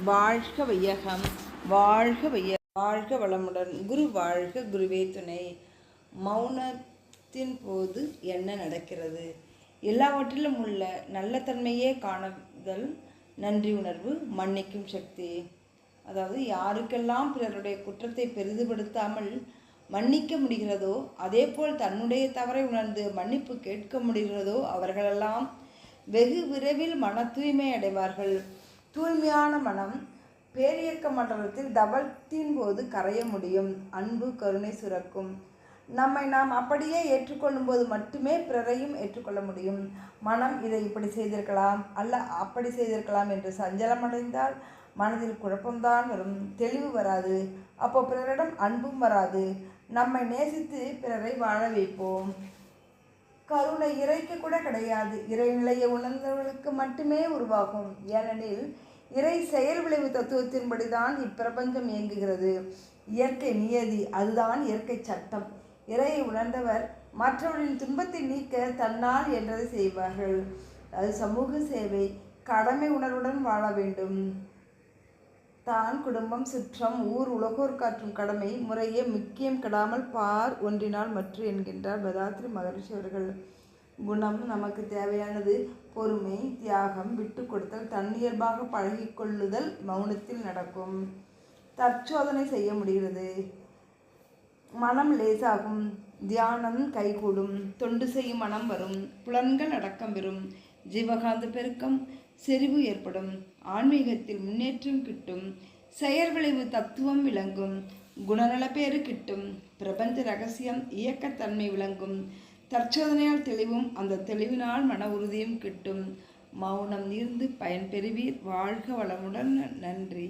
வாழ்க வையகம், வாழ்க வாழ்க வளமுடன். குரு வாழ்க, குருவே துணை. மௌனத்தின் போது என்ன நடக்கிறது? எல்லாவற்றிலும் உள்ள நல்ல தன்மையே காணுதல், நன்றி உணர்வு, மன்னிக்கும் சக்தி. அதாவது யாருக்கெல்லாம் பிறருடைய குற்றத்தை பெரிதுபடுத்தாமல் மன்னிக்க முடிகிறதோ, அதே போல் தன்னுடைய தவறை உணர்ந்து மன்னிப்பு கேட்க முடிகிறதோ, அவர்களெல்லாம் வெகு விரைவில் மன தூய்மை அடைவார்கள். தூய்மையான மனம் பேரியக்க மண்டலத்தில் தவத்தின் போது கரைய முடியும். அன்பு கருணை சுரக்கும். நம்மை நாம் அப்படியே ஏற்றுக்கொள்ளும் போது மட்டுமே பிறரையும் ஏற்றுக்கொள்ள முடியும். மனம் இதை இப்படி செய்திருக்கலாம் அல்ல அப்படி செய்திருக்கலாம் என்று சஞ்சலமடைந்தால் மனதில் குழப்பம்தான் வரும், தெளிவு வராது. அப்போ பிறரிடம் அன்பும் வராது. நம்மை நேசித்து பிறரை வாழ வைப்போம். கருணை இறைக்கு கூட கிடையாது. இறைநிலையை உணர்ந்தவர்களுக்கு மட்டுமே உருவாகும். ஏனெனில் இறை செயல் விளைவு தத்துவத்தின்படிதான் இப்பிரபஞ்சம் இயங்குகிறது. இயற்கை நியதி, அதுதான் இயற்கை சட்டம். இறையை உணர்ந்தவர் மற்றவர்களின் துன்பத்தை நீக்க தன்னால் என்றதை செய்வார்கள். அது சமூக சேவை, கடமை உணர்வுடன் வாழ வேண்டும். தான், குடும்பம், சுற்றம், ஊர், உலகோர் காற்றும் கடமை முறையே முக்கியம் கெடாமல் பார் ஒன்றினால் மற்ற என்கின்றார் வேதாத்ரி மகரிஷி அவர்கள். குணம் நமக்கு தேவையானது பொறுமை, தியாகம், விட்டு கொடுத்தல், தன்னியல்பாக பழகிக்கொள்ளுதல் மௌனத்தில் நடக்கும். தற்சோதனை செய்ய முடிகிறது. மனம் லேசாகும், தியானம் கைகூடும், தொண்டு செய்யும் மனம் வரும், புலன்கள் அடக்கம் பெறும், ஜீவகாந்த பெருக்கம் செறிவு ஏற்படும், ஆன்மீகத்தில் முன்னேற்றம் கிட்டும், செயல் விளைவு தத்துவம் விளங்கும், குணநலப்பேறு கிட்டும், பிரபஞ்ச ரகசியம் இயக்கத்தன்மை விளங்கும், தற்சோதனையால் தெளிவும் அந்த தெளிவினால் மன உறுதியும் கிட்டும். மௌனம் நீர்ந்து பயன்பெறுவீர். வாழ்க வளமுடன். நன்றி.